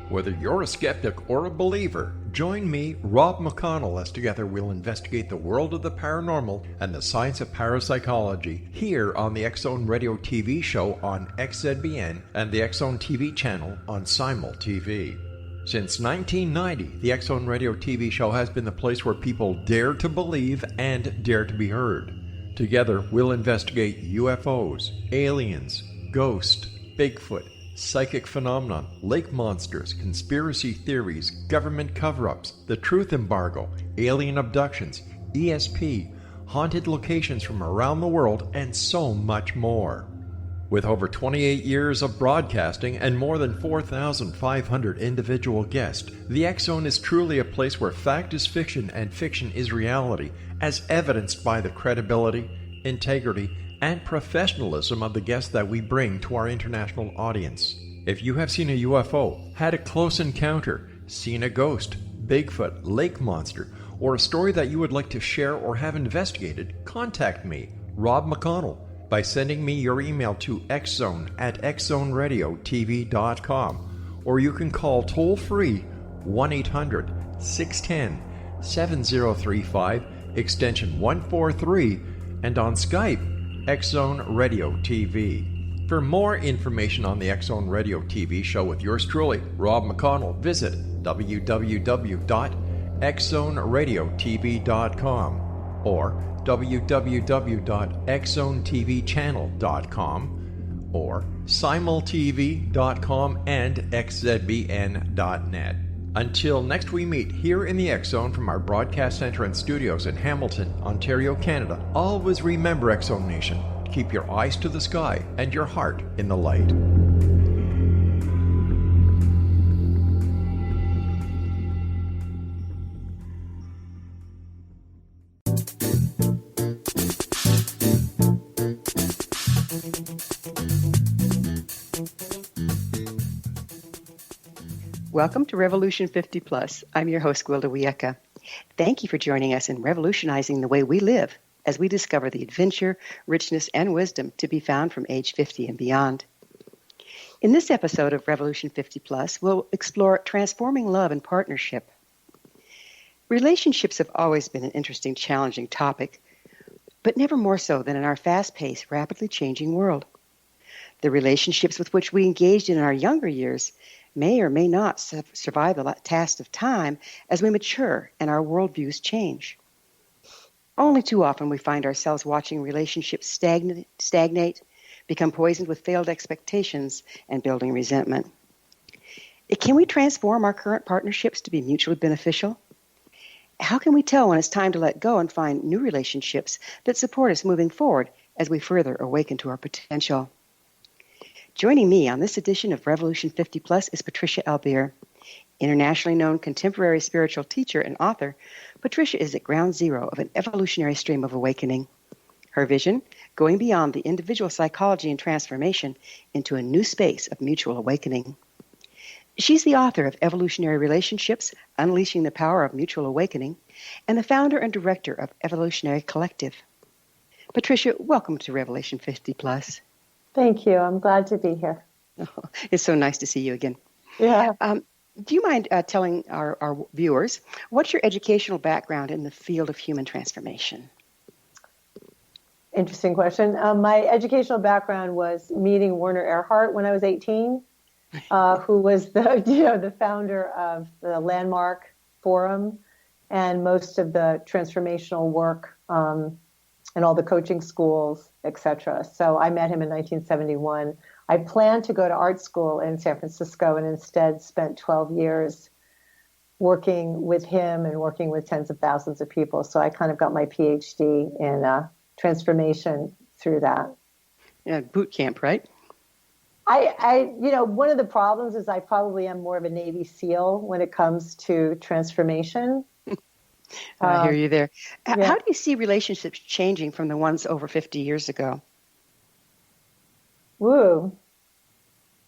Whether you're a skeptic or a believer, join me, Rob McConnell, as together we'll investigate the world of the paranormal and the science of parapsychology here on the X-Zone Radio TV show on XZBN and the X-Zone TV channel on Simul TV. Since 1990, the X-Zone Radio TV show has been the place where people dare to believe and dare to be heard. Together, we'll investigate UFOs, aliens, ghosts, Bigfoot, psychic phenomenon, lake monsters, conspiracy theories, government cover-ups, the truth embargo, alien abductions, ESP, haunted locations from around the world, and so much more. With over 28 years of broadcasting and more than 4,500 individual guests, the X-Zone is truly a place where fact is fiction and fiction is reality, as evidenced by the credibility, integrity, and professionalism of the guests that we bring to our international audience. If you have seen a UFO, had a close encounter, seen a ghost, Bigfoot, lake monster, or a story that you would like to share or have investigated, contact me, Rob McConnell, by sending me your email to xzone@xzoneradiotv.com, or you can call toll-free 1-800-610-7035, extension 143, and on Skype, X-Zone Radio TV. For more information on the X-Zone Radio TV show with yours truly, Rob McConnell, visit www.xzoneradiotv.com or www.xzonetvchannel.com or simultv.com and xzbn.net. Until next we meet here in the X-Zone from our broadcast center and studios in Hamilton, Ontario, Canada, always remember, X-Zone Nation, keep your eyes to the sky and your heart in the light. Welcome to Revolution 50 Plus. I'm your host, Gwilda Wiyaka. Thank you for joining us in revolutionizing the way we live as we discover the adventure, richness, and wisdom to be found from age 50 and beyond. In this episode of Revolution 50 Plus, we'll explore transforming love and partnership. Relationships have always been an interesting, challenging topic, but never more so than in our fast-paced, rapidly changing world. The relationships with which we engaged in our younger years may or may not survive the test of time as we mature and our worldviews change. Only too often we find ourselves watching relationships stagnate, become poisoned with failed expectations, and building resentment. Can we transform our current partnerships to be mutually beneficial? How can we tell when it's time to let go and find new relationships that support us moving forward as we further awaken to our potential? Joining me on this edition of Revolution 50 Plus is Patricia Albere. Internationally known contemporary spiritual teacher and author, Patricia is at ground zero of an evolutionary stream of awakening. Her vision, going beyond the individual psychology and transformation into a new space of mutual awakening. She's the author of Evolutionary Relationships, Unleashing the Power of Mutual Awakening, and the founder and director of Evolutionary Collective. Patricia, welcome to Revolution 50 Plus. Thank you. I'm glad to be here. Oh, it's so nice to see you again. Yeah. Do you mind telling our viewers, what's your educational background in the field of human transformation? Interesting question. My educational background was meeting Werner Erhard when I was 18, who was the founder of the Landmark Forum and most of the transformational work and all the coaching schools, etc. So I met him in 1971. I planned to go to art school in San Francisco and instead spent 12 years working with him and working with tens of thousands of people. So I kind of got my PhD in transformation through that. Yeah, boot camp, right? One of the problems is I probably am more of a Navy SEAL when it comes to transformation. I hear you there. Yeah. How do you see relationships changing from the ones over 50 years ago? Woo.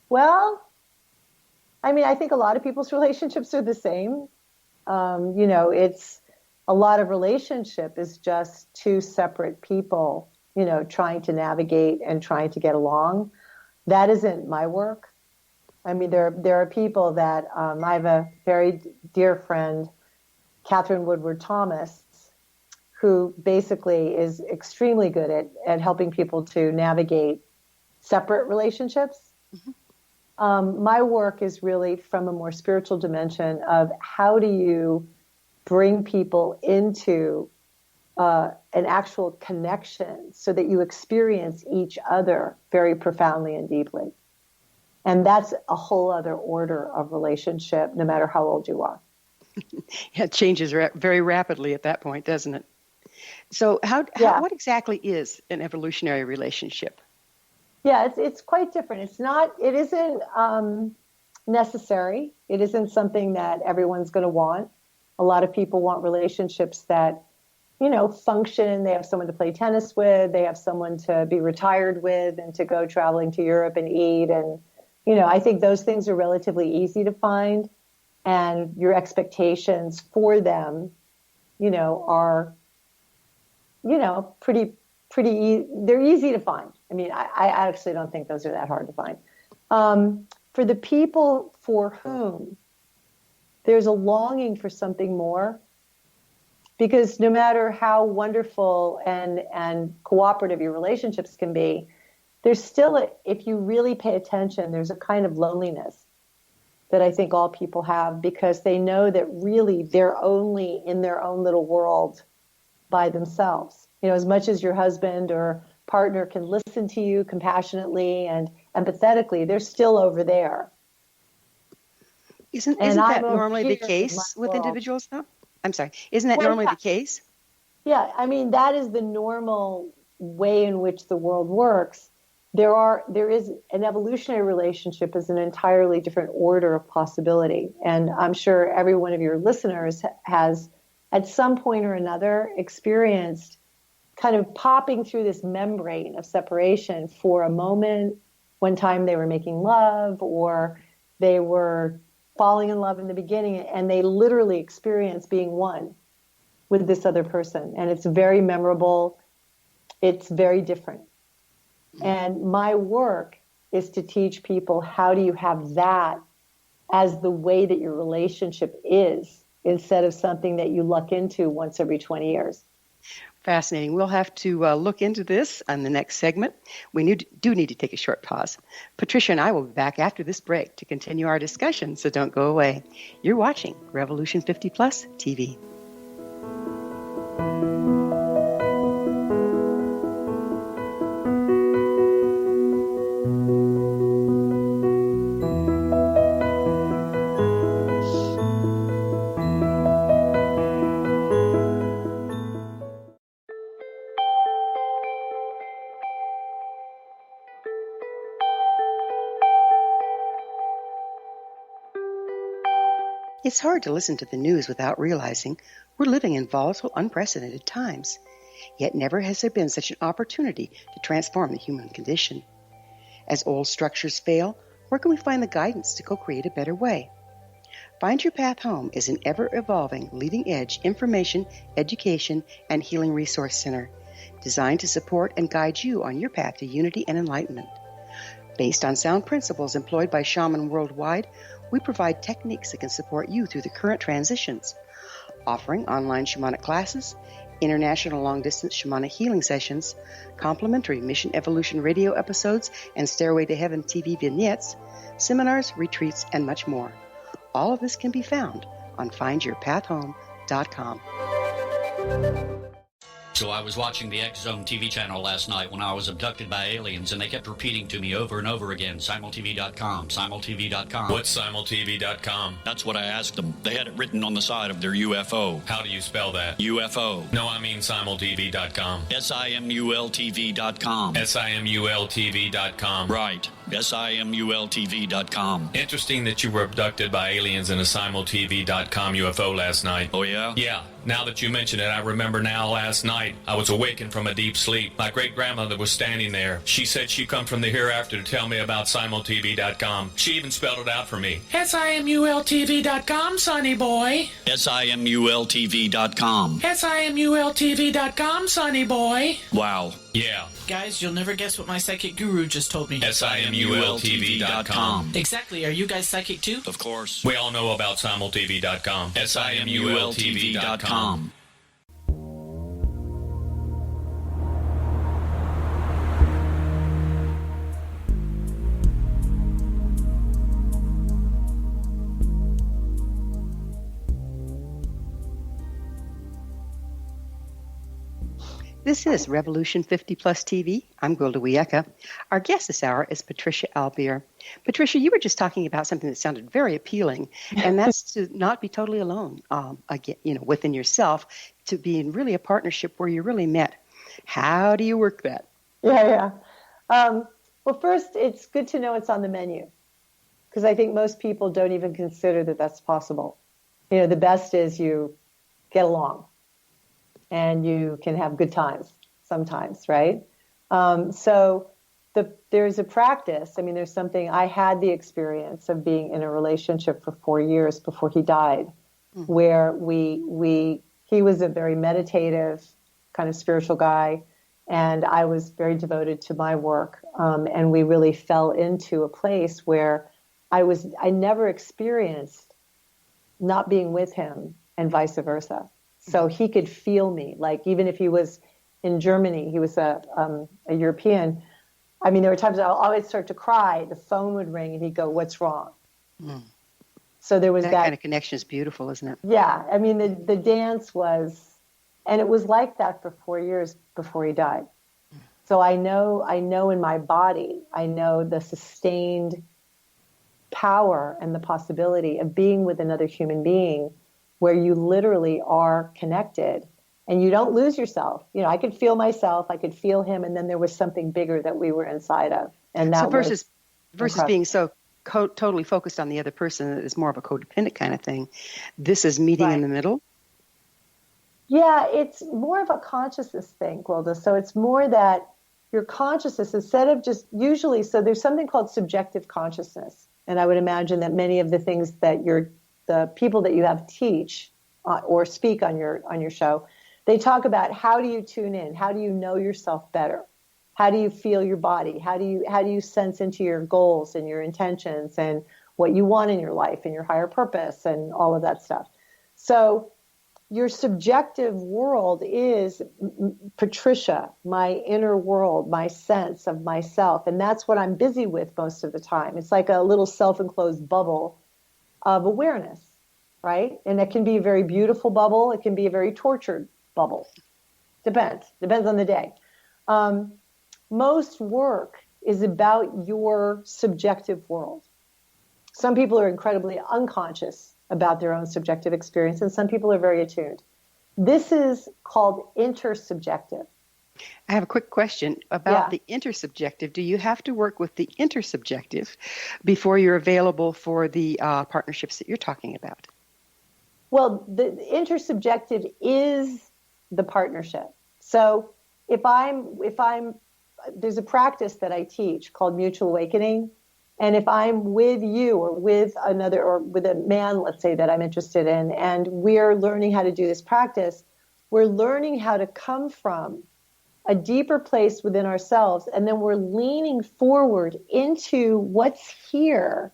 Well, I think a lot of people's relationships are the same. It's a lot of relationship is just two separate people, trying to navigate and trying to get along. That isn't my work. I mean, there are people that I have a very dear friend, Catherine Woodward Thomas, who basically is extremely good at helping people to navigate separate relationships. My work is really from a more spiritual dimension of how do you bring people into an actual connection so that you experience each other very profoundly and deeply. And that's a whole other order of relationship, no matter how old you are. Yeah, it changes very rapidly at that point, doesn't it? So what exactly is an evolutionary relationship? Yeah, it's quite different. It isn't necessary. It isn't something that everyone's going to want. A lot of people want relationships that, function. They have someone to play tennis with. They have someone to be retired with and to go traveling to Europe and eat. And, I think those things are relatively easy to find. And your expectations for them, are, they're easy to find. I mean, I actually don't think those are that hard to find. For the people for whom there's a longing for something more, because no matter how wonderful and cooperative your relationships can be, there's still, if you really pay attention, there's a kind of loneliness that I think all people have, because they know that really they're only in their own little world by themselves. As much as your husband or partner can listen to you compassionately and empathetically, they're still over there. Isn't that normally the case with individuals, though? I'm sorry. Isn't that normally the case? Yeah, I mean, that is the normal way in which the world works. There is an evolutionary relationship is an entirely different order of possibility. And I'm sure every one of your listeners has, at some point or another, experienced kind of popping through this membrane of separation for a moment. One time they were making love, or they were falling in love in the beginning, and they literally experience being one with this other person. And it's very memorable. It's very different. And my work is to teach people, how do you have that as the way that your relationship is, instead of something that you luck into once every 20 years. Fascinating. We'll have to look into this on the next segment. We do need to take a short pause. Patricia and I will be back after this break to continue our discussion, so don't go away. You're watching Revolution 50 Plus TV. It's hard to listen to the news without realizing we're living in volatile, unprecedented times. Yet never has there been such an opportunity to transform the human condition. As old structures fail, where can we find the guidance to co-create a better way? Find Your Path Home is an ever-evolving, leading-edge information, education, and healing resource center designed to support and guide you on your path to unity and enlightenment. Based on sound principles employed by shamans worldwide, we provide techniques that can support you through the current transitions, offering online shamanic classes, international long-distance shamanic healing sessions, complimentary Mission Evolution radio episodes and Stairway to Heaven TV vignettes, seminars, retreats, and much more. All of this can be found on findyourpathhome.com. So I was watching the X Zone TV channel last night when I was abducted by aliens, and they kept repeating to me over and over again, simultv.com, simultv.com. What's simultv.com? That's what I asked them. They had it written on the side of their UFO. How do you spell that? UFO. No, I mean simultv.com. simultv.com. simultv.com. Right. simultv.com. Interesting that you were abducted by aliens in a simultv.com UFO last night. Oh, yeah? Yeah. Now that you mention it, I remember now last night I was awakened from a deep sleep. My great-grandmother was standing there. She said she'd come from the hereafter to tell me about simultv.com. She even spelled it out for me. simultv.com, sonny boy. simultv.com. simultv.com, sonny boy. Wow. Yeah. Guys, you'll never guess what my psychic guru just told me. simultv.com. Exactly. Are you guys psychic too? Of course. We all know about simultv.com. simultv.com. This is Revolution 50 Plus TV. I'm Gwilda Wiyaka. Our guest this hour is Patricia Albere. Patricia, you were just talking about something that sounded very appealing, and that's to not be totally alone, again, within yourself, to be in really a partnership where you really met. How do you work that? Yeah. Well, first, it's good to know it's on the menu, because I think most people don't even consider that that's possible. The best is you get along. And you can have good times sometimes, right? So there's a practice. I mean, there's something. I had the experience of being in a relationship for 4 years before he died, where he was a very meditative kind of spiritual guy, and I was very devoted to my work. And we really fell into a place where I never experienced not being with him and vice versa. So he could feel me, like even if he was in Germany, he was a European. I mean, there were times I'll always start to cry. The phone would ring and he'd go, "What's wrong?" So there was that kind of connection is beautiful, isn't it? Yeah. I mean, the dance was, and it was like that for 4 years before he died. So I know in my body, I know the sustained power and the possibility of being with another human being where you literally are connected and you don't lose yourself. I could feel myself, I could feel him, and then there was something bigger that we were inside of. And that versus being so totally focused on the other person, that is more of a codependent kind of thing. This is meeting in the middle. Yeah, it's more of a consciousness thing, Gwilda. So it's more that your consciousness, instead of just usually, so there's something called subjective consciousness. And I would imagine that many of the things that the people that you have teach or speak on your show, they talk about how do you tune in? How do you know yourself better? How do you feel your body? How do you sense into your goals and your intentions and what you want in your life and your higher purpose and all of that stuff? So your subjective world is, Patricia, my inner world, my sense of myself. And that's what I'm busy with most of the time. It's like a little self-enclosed bubble of awareness, right? And it can be a very beautiful bubble. It can be a very tortured bubble. Depends on the day. Most work is about your subjective world. Some people are incredibly unconscious about their own subjective experience, and some people are very attuned. This is called intersubjective. I have a quick question about the intersubjective. Do you have to work with the intersubjective before you're available for the partnerships that you're talking about? Well, the intersubjective is the partnership. So if I'm, there's a practice that I teach called mutual awakening. And if I'm with you or with another, or with a man, let's say, that I'm interested in, and we're learning how to do this practice, we're learning how to come from a deeper place within ourselves, and then we're leaning forward into what's here.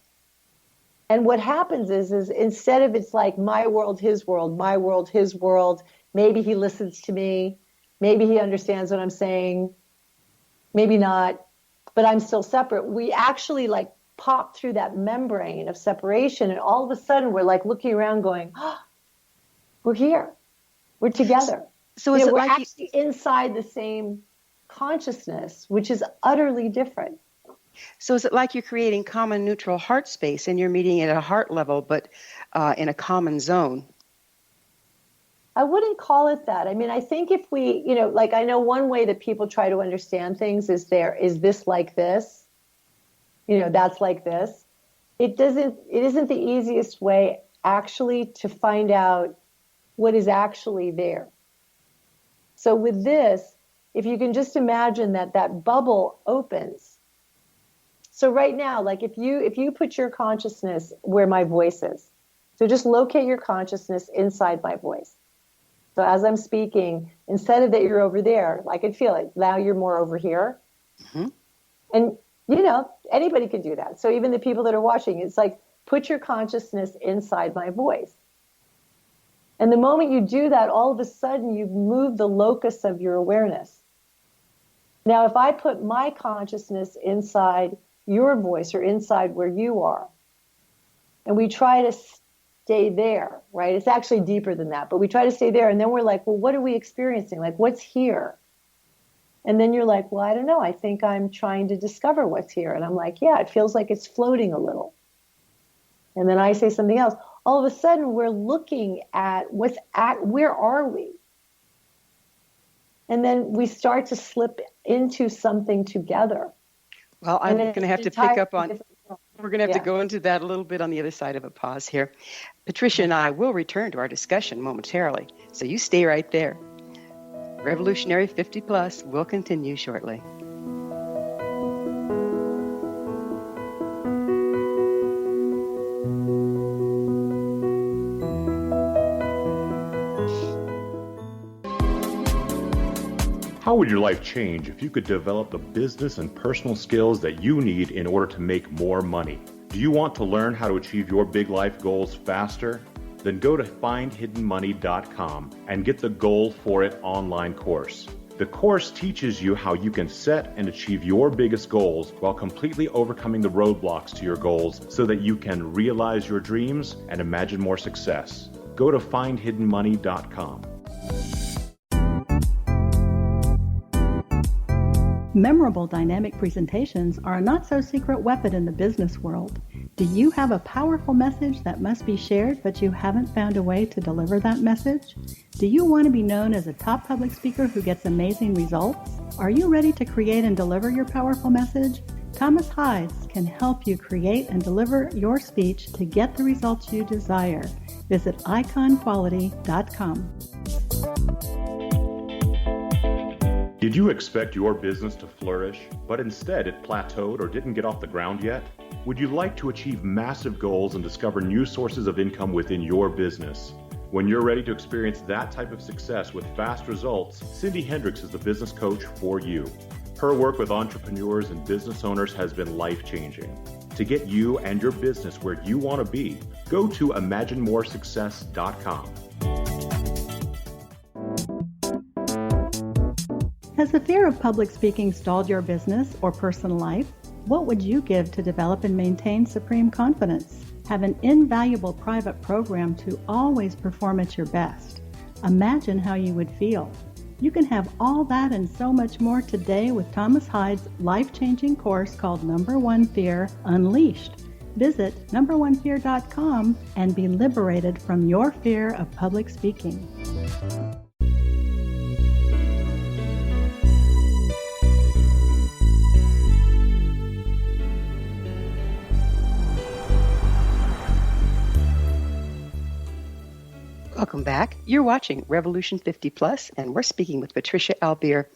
And what happens is instead of it's like my world, his world, my world, his world, maybe he listens to me, maybe he understands what I'm saying, maybe not, but I'm still separate. We actually like pop through that membrane of separation, and all of a sudden we're like looking around going, oh, we're here, we're together. So is it we're like actually inside the same consciousness, which is utterly different. So is it like you're creating common neutral heart space and you're meeting at a heart level, but in a common zone? I wouldn't call it that. I mean, I think if we, like I know one way that people try to understand things is this like this? That's like this. It isn't the easiest way actually to find out what is actually there. So with this, if you can just imagine that bubble opens. So right now, like if you put your consciousness where my voice is, so just locate your consciousness inside my voice. So as I'm speaking, instead of that you're over there, I can feel it. Now you're more over here. Mm-hmm. And, anybody can do that. So even the people that are watching, it's like, put your consciousness inside my voice. And the moment you do that, all of a sudden you've moved the locus of your awareness. Now, if I put my consciousness inside your voice or inside where you are, and we try to stay there, right? It's actually deeper than that, but we try to stay there, and then we're like, well, what are we experiencing? Like, what's here? And then you're like, well, I don't know. I think I'm trying to discover what's here. And I'm like, yeah, it feels like it's floating a little. And then I say something else. All of a sudden, we're looking at where are we? And then we start to slip into something together. Well, I'm going to have to pick up on, we're going to have to go into that a little bit on the other side of a pause here. Patricia and I will return to our discussion momentarily, so you stay right there. Revolutionary 50 Plus will continue shortly. How would your life change if you could develop the business and personal skills that you need in order to make more money? Do you want to learn how to achieve your big life goals faster? Then go to findhiddenmoney.com and get the Goal for It online course. The course teaches you how you can set and achieve your biggest goals while completely overcoming the roadblocks to your goals so that you can realize your dreams and imagine more success. Go to findhiddenmoney.com. Memorable dynamic presentations are a not-so-secret weapon in the business world. Do you have a powerful message that must be shared, but you haven't found a way to deliver that message? Do you want to be known as a top public speaker who gets amazing results? Are you ready to create and deliver your powerful message? Thomas Hides can help you create and deliver your speech to get the results you desire. Visit iconquality.com. Did you expect your business to flourish, but instead it plateaued or didn't get off the ground yet? Would you like to achieve massive goals and discover new sources of income within your business? When you're ready to experience that type of success with fast results, Cindy Hendricks is the business coach for you. Her work with entrepreneurs and business owners has been life-changing. To get you and your business where you want to be, go to imaginemoresuccess.com. Has the fear of public speaking stalled your business or personal life? What would you give to develop and maintain supreme confidence? Have an invaluable private program to always perform at your best. Imagine how you would feel. You can have all that and so much more today with Thomas Hides' life-changing course called Number One Fear Unleashed. Visit numberonefear.com and be liberated from your fear of public speaking. Welcome back. You're watching Revolution 50 Plus, and we're speaking with Patricia Albere.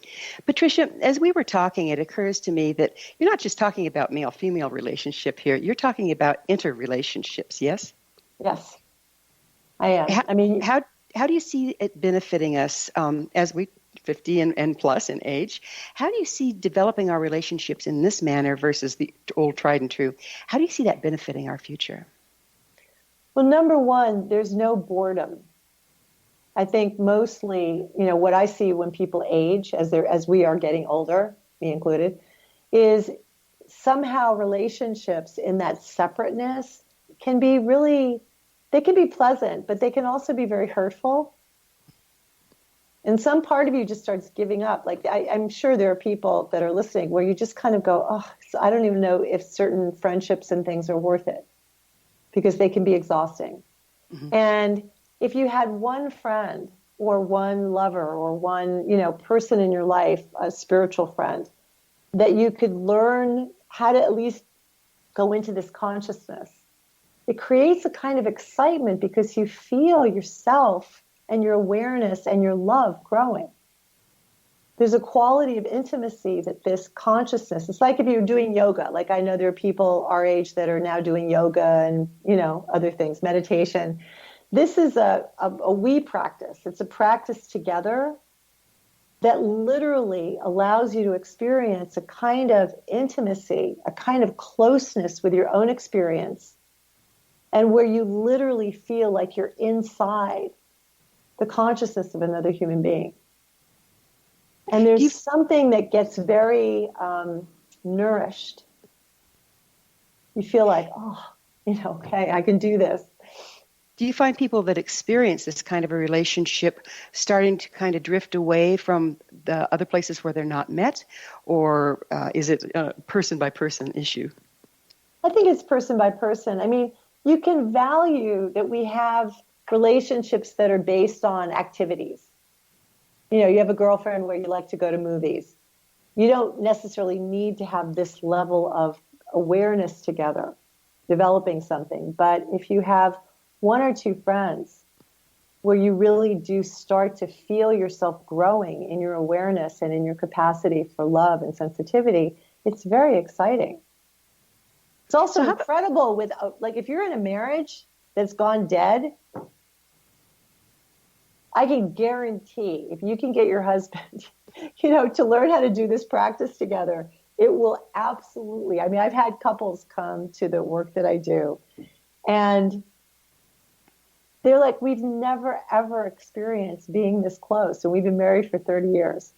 Patricia, as we were talking, it occurs to me that you're not just talking about male-female relationship here. You're talking about interrelationships, yes? Yes, I am. How do you see it benefiting us as we 50 and plus in age? How do you see developing our relationships in this manner versus the old tried and true? How do you see that benefiting our future? Well, number one, there's no boredom. I think mostly, what I see when people age, as we are getting older, me included, is somehow relationships in that separateness can be they can be pleasant, but they can also be very hurtful. And some part of you just starts giving up. Like I'm sure there are people that are listening where you just kind of go, oh, I don't even know if certain friendships and things are worth it because they can be exhausting. Mm-hmm. And if you had one friend or one lover or one, person in your life, a spiritual friend, that you could learn how to at least go into this consciousness, it creates a kind of excitement because you feel yourself and your awareness and your love growing. There's a quality of intimacy that this consciousness, it's like if you're doing yoga, like I know there are people our age that are now doing yoga and, other things, meditation, this is a we practice. It's a practice together that literally allows you to experience a kind of intimacy, a kind of closeness with your own experience, and where you literally feel like you're inside the consciousness of another human being. And there's something that gets very nourished. You feel like, okay, I can do this. Do you find people that experience this kind of a relationship starting to kind of drift away from the other places where they're not met? Or is it a person-by-person issue? I think it's person by person. I mean, you can value that we have relationships that are based on activities. You have a girlfriend where you like to go to movies. You don't necessarily need to have this level of awareness together, developing something. But if you have one or two friends where you really do start to feel yourself growing in your awareness and in your capacity for love and sensitivity, it's very exciting. It's also incredible with, like, if you're in a marriage that's gone dead, I can guarantee if you can get your husband, to learn how to do this practice together, it will absolutely, I mean, I've had couples come to the work that I do, and they're like, we've never, ever experienced being this close, and we've been married for 30 years.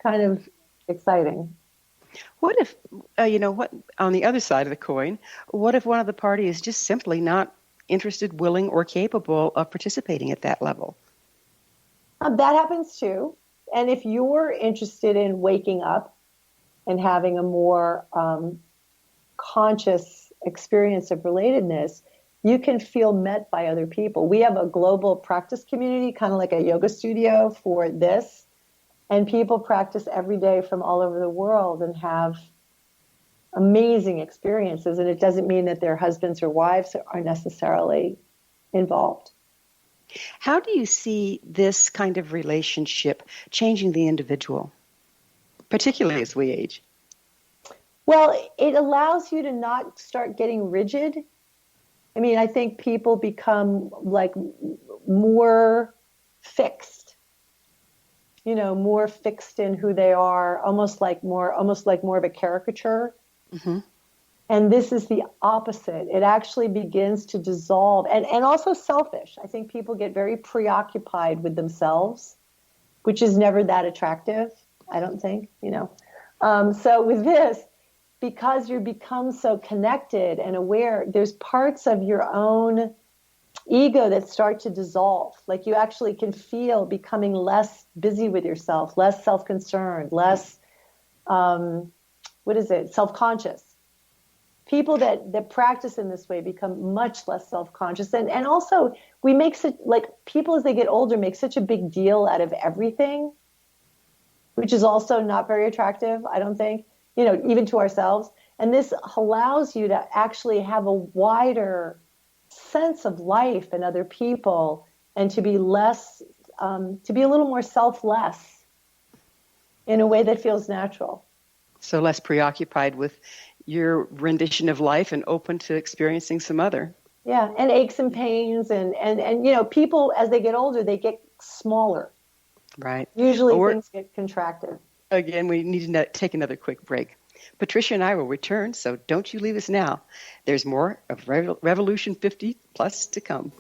Kind of exciting. What if, on the other side of the coin, what if one of the parties is just simply not interested, willing, or capable of participating at that level? That happens too. And if you're interested in waking up and having a more conscious experience of relatedness, you can feel met by other people. We have a global practice community, kind of like a yoga studio for this. And people practice every day from all over the world and have amazing experiences. And it doesn't mean that their husbands or wives are necessarily involved. How do you see this kind of relationship changing the individual, particularly as we age? Well, it allows you to not start getting rigid. I mean, I think people become like more fixed, more fixed in who they are, almost like more of a caricature. Mm-hmm. And this is the opposite. It actually begins to dissolve, and also selfish. I think people get very preoccupied with themselves, which is never that attractive, I don't think, So with this, because you become so connected and aware, there's parts of your own ego that start to dissolve. Like you actually can feel becoming less busy with yourself, less self-concerned, less, self-conscious. People that practice in this way become much less self-conscious. And also we make people as they get older make such a big deal out of everything, which is also not very attractive, I don't think, even to ourselves. And this allows you to actually have a wider sense of life and other people, and to be less, to be a little more selfless in a way that feels natural. So less preoccupied with your rendition of life and open to experiencing some other. Yeah, and aches and pains, and people as they get older, they get smaller. Right. Usually things get contracted. Again, we need to take another quick break. Patricia and I will return, so don't you leave us now. There's more of Revolution 50 Plus to come.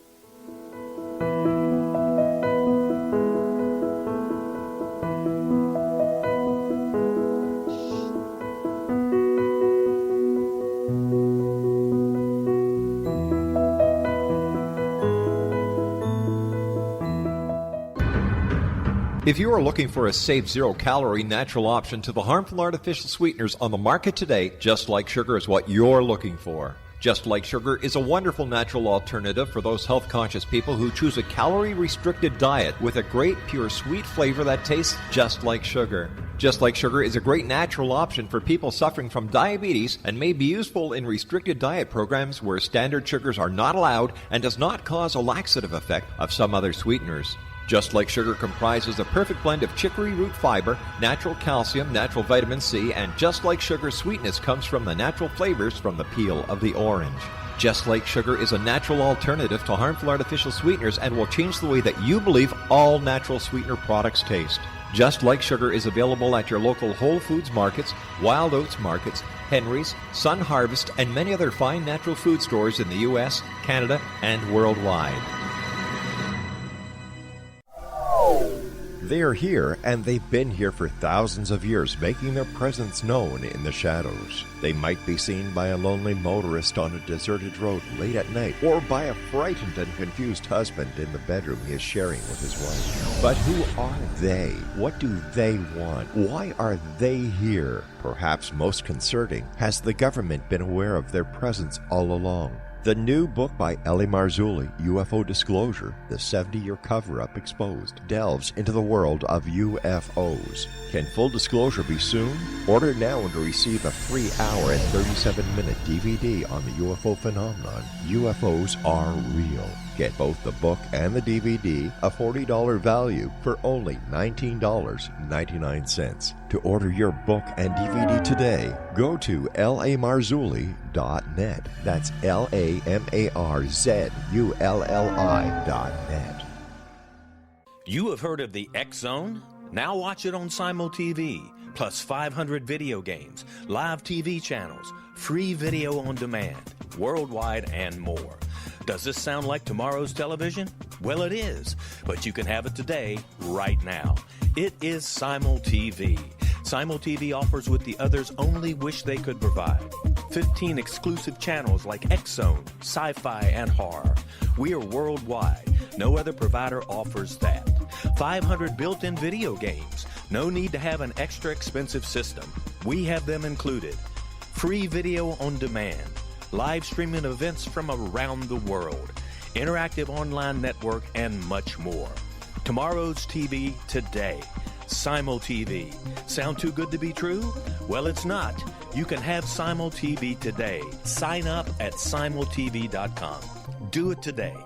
If you are looking for a safe, zero-calorie, natural option to the harmful artificial sweeteners on the market today, Just Like Sugar is what you're looking for. Just Like Sugar is a wonderful natural alternative for those health-conscious people who choose a calorie-restricted diet with a great, pure, sweet flavor that tastes just like sugar. Just Like Sugar is a great natural option for people suffering from diabetes and may be useful in restricted diet programs where standard sugars are not allowed and does not cause a laxative effect of some other sweeteners. Just Like Sugar comprises a perfect blend of chicory root fiber, natural calcium, natural vitamin C, and Just Like Sugar's sweetness comes from the natural flavors from the peel of the orange. Just Like Sugar is a natural alternative to harmful artificial sweeteners and will change the way that you believe all natural sweetener products taste. Just Like Sugar is available at your local Whole Foods markets, Wild Oats markets, Henry's, Sun Harvest, and many other fine natural food stores in the U.S., Canada, and worldwide. They are here, and they've been here for thousands of years, making their presence known in the shadows. They might be seen by a lonely motorist on a deserted road late at night, or by a frightened and confused husband in the bedroom he is sharing with his wife. But who are they? What do they want? Why are they here? Perhaps most concerning, has the government been aware of their presence all along? The new book by Ellie Marzulli, UFO Disclosure, the 70-year cover-up exposed, delves into the world of UFOs. Can full disclosure be soon? Order now and receive a 3-hour and 37-minute DVD on the UFO phenomenon. UFOs are real. Get both the book and the DVD, a $40 value, for only $19.99. To order your book and DVD today, go to lamarzulli.net. That's LAMARZULLI.net. You have heard of the X Zone? Now watch it on Simul TV, plus 500 video games, live TV channels, free video on demand, worldwide, and more. Does this sound like tomorrow's television? Well, it is, but you can have it today, right now. It is Simul TV. Simul TV offers what the others only wish they could provide. 15 exclusive channels like X Zone, sci-fi, and horror. We are worldwide. No other provider offers that. 500 built-in video games. No need to have an extra expensive system. We have them included. Free video on demand. Live streaming events from around the world. Interactive online network, and much more. Tomorrow's TV today. Simul TV. Sound too good to be true? Well, it's not. You can have Simul TV today. Sign up at simultv.com. Do it today.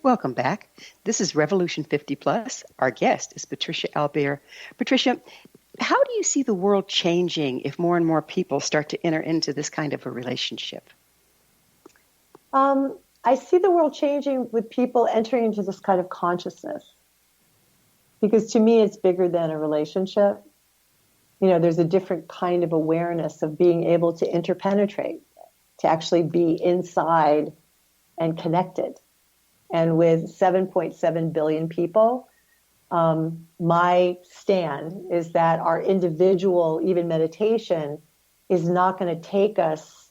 Welcome back. This is Revolution 50 Plus. Our guest is Patricia Albere. Patricia, how do you see the world changing if more and more people start to enter into this kind of a relationship? I see the world changing with people entering into this kind of consciousness. Because to me, it's bigger than a relationship. You know, there's a different kind of awareness of being able to interpenetrate, to actually be inside and connected. And with 7.7 billion people, my stand is that our individual, even meditation, is not going to take us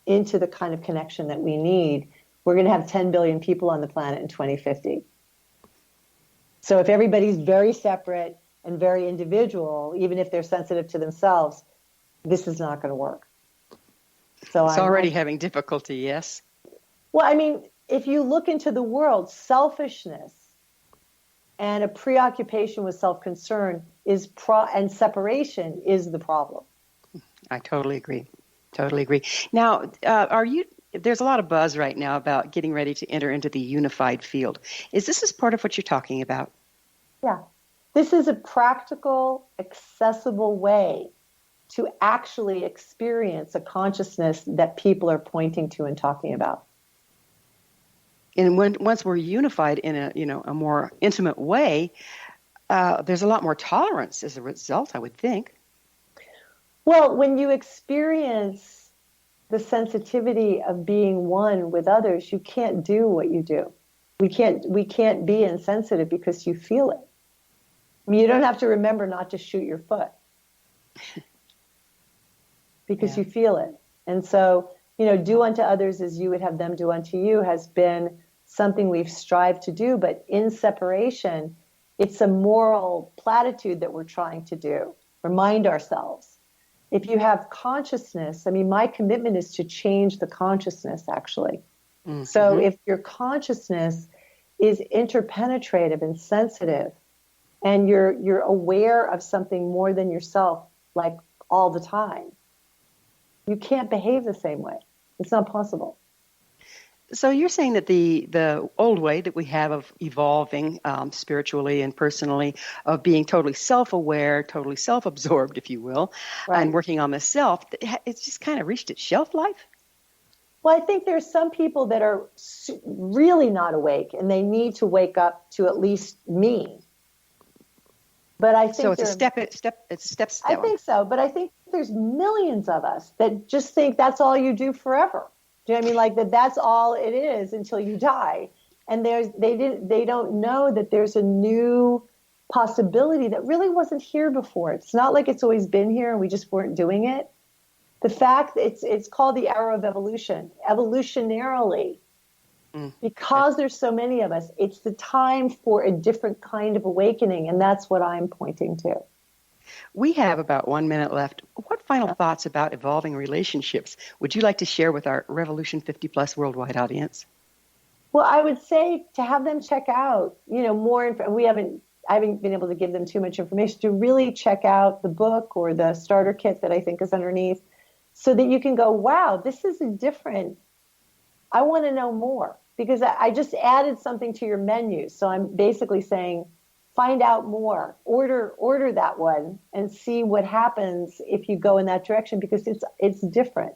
into the kind of connection that we need. We're going to have 10 billion people on the planet in 2050. So if everybody's very separate and very individual, even if they're sensitive to themselves, this is not going to work. So it's already having difficulty, yes? Well, I mean, if you look into the world, selfishness and a preoccupation with self-concern and separation is the problem. I totally agree. Totally agree. Now, there's a lot of buzz right now about getting ready to enter into the unified field. Is this part of what you're talking about? Yeah. This is a practical, accessible way to actually experience a consciousness that people are pointing to and talking about. And once we're unified in a more intimate way, there's a lot more tolerance as a result, I would think. Well, when you experience the sensitivity of being one with others, you can't do what you do. We can't be insensitive because you feel it. I mean, you don't have to remember not to shoot your foot because you feel it. And so, do unto others as you would have them do unto you has been something we've strived to do, but in separation, it's a moral platitude that we're trying to do. Remind ourselves. If you have consciousness, I mean, my commitment is to change the consciousness, actually. Mm-hmm. So if your consciousness is interpenetrative and sensitive, and you're aware of something more than yourself, like all the time, you can't behave the same way. It's not possible. So you're saying that the old way that we have of evolving spiritually and personally, of being totally self-aware, totally self-absorbed, if you will, and working on the self, it's just kind of reached its shelf life? Well, I think there's some people that are really not awake, and they need to wake up to at least me. But I think so. It's a step. I think so, but I think there's millions of us that just think that's all you do forever. Do you know what I mean? Like that's all it is until you die. And they don't know that there's a new possibility that really wasn't here before. It's not like it's always been here and we just weren't doing it. The fact it's called the era of evolution, evolutionarily, because there's so many of us, it's the time for a different kind of awakening. And that's what I'm pointing to. We have about 1 minute left. What final thoughts about evolving relationships would you like to share with our Revolution 50 Plus worldwide audience? Well, I would say to have them check out, more. I haven't been able to give them too much information, to really check out the book or the starter kit that I think is underneath, so that you can go, wow, this is different. I want to know more, because I just added something to your menu. So I'm basically saying, find out more, order that one and see what happens if you go in that direction, because it's different.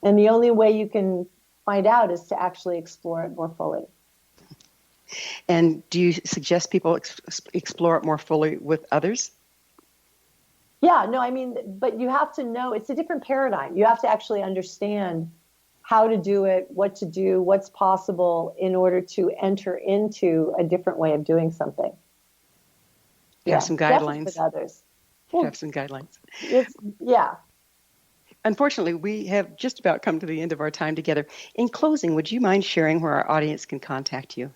And the only way you can find out is to actually explore it more fully. And do you suggest people explore it more fully with others? Yeah, no, I mean, but you have to know it's a different paradigm. You have to actually understand how to do it, what to do, what's possible in order to enter into a different way of doing something. You have some guidelines. With others. You have some guidelines. Yeah. Unfortunately, we have just about come to the end of our time together. In closing, would you mind sharing where our audience can contact you?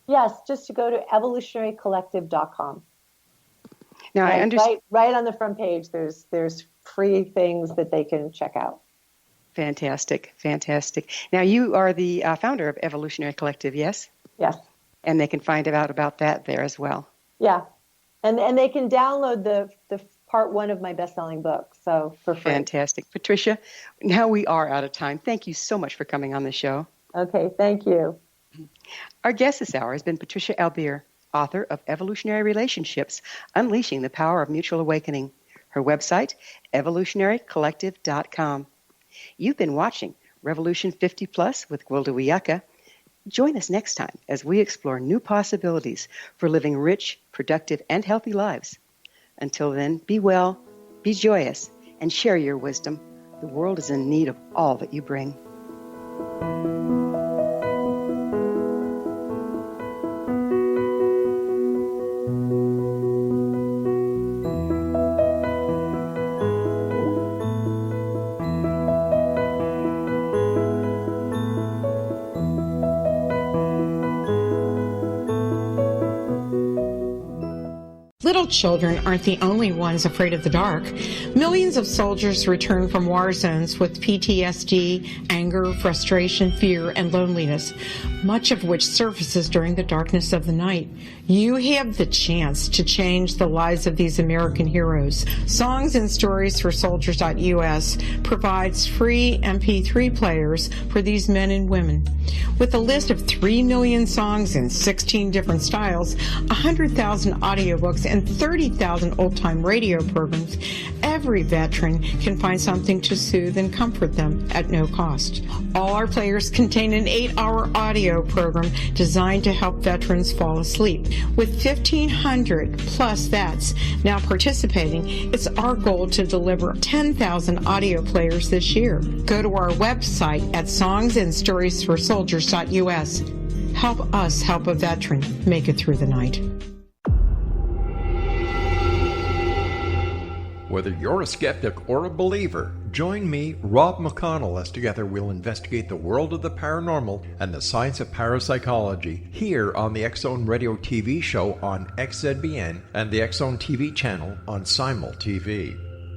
Yes, just to go to evolutionarycollective.com. Now, I understand. Right on the front page, there's free things that they can check out. Fantastic. Now, you are the founder of Evolutionary Collective, yes? Yes. And they can find out about that there as well. Yeah. And they can download the part 1 of my best-selling book, so for free. Fantastic. Patricia, now we are out of time. Thank you so much for coming on the show. Okay, thank you. Our guest this hour has been Patricia Albere, author of Evolutionary Relationships, Unleashing the Power of Mutual Awakening. Her website, evolutionarycollective.com. You've been watching Revolution 50 Plus with Gwilda Wiyaka. Join us next time as we explore new possibilities for living rich, productive, and healthy lives. Until then, be well, be joyous, and share your wisdom. The world is in need of all that you bring. Little children aren't the only ones afraid of the dark. Millions of soldiers return from war zones with PTSD, anger, frustration, fear, and loneliness, much of which surfaces during the darkness of the night. You have the chance to change the lives of these American heroes. Songs and Stories for Soldiers.us provides free MP3 players for these men and women. With a list of 3 million songs in 16 different styles, 100,000 audiobooks, and 30,000 old-time radio programs, every veteran can find something to soothe and comfort them at no cost. All our players contain an 8-hour audio program designed to help veterans fall asleep. With 1,500 plus vets now participating, it's our goal to deliver 10,000 audio players this year. Go to our website at songsandstoriesforsoldiers.us. Help us help a veteran make it through the night. Whether you're a skeptic or a believer, join me, Rob McConnell, as together we'll investigate the world of the paranormal and the science of parapsychology here on the X-Zone Radio TV show on XZBN and the X-Zone TV channel on Simul TV.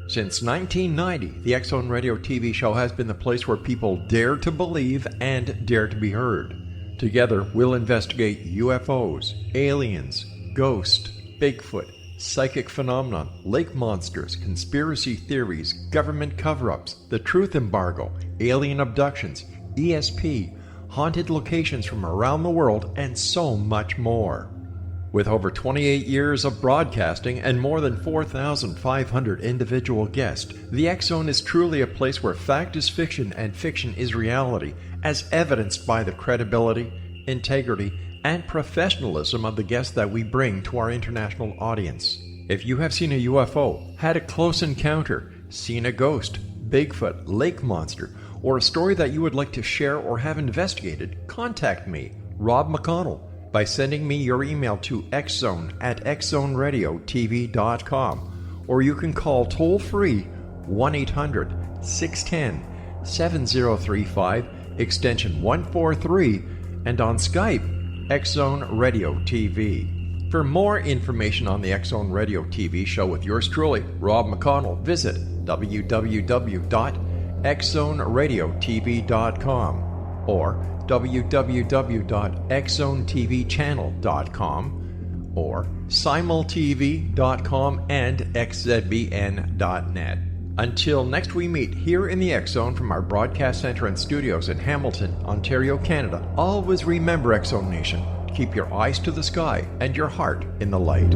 Since 1990, the X-Zone Radio TV show has been the place where people dare to believe and dare to be heard. Together, we'll investigate UFOs, aliens, ghosts, Bigfoot, psychic phenomenon, lake monsters, conspiracy theories, government cover-ups, the truth embargo, alien abductions, ESP, haunted locations from around the world, and so much more. With over 28 years of broadcasting and more than 4,500 individual guests, the X Zone is truly a place where fact is fiction and fiction is reality, as evidenced by the credibility, integrity, and professionalism of the guests that we bring to our international audience. If you have seen a UFO, had a close encounter, seen a ghost, Bigfoot, lake monster, or a story that you would like to share or have investigated, contact me, Rob McConnell, by sending me your email to xzone@xzoneradiotv.com, or you can call toll-free 1-800-610-7035, extension 143, and on Skype, X Zone Radio TV. For more information on the X Zone Radio TV show with yours truly, Rob McConnell, visit www.xzoneradiotv.com or www.xzonetvchannel.com or simultv.com and xzbn.net. Until next we meet here in the X Zone from our broadcast center and studios in Hamilton, Ontario, Canada, always remember, X Zone Nation, keep your eyes to the sky and your heart in the light.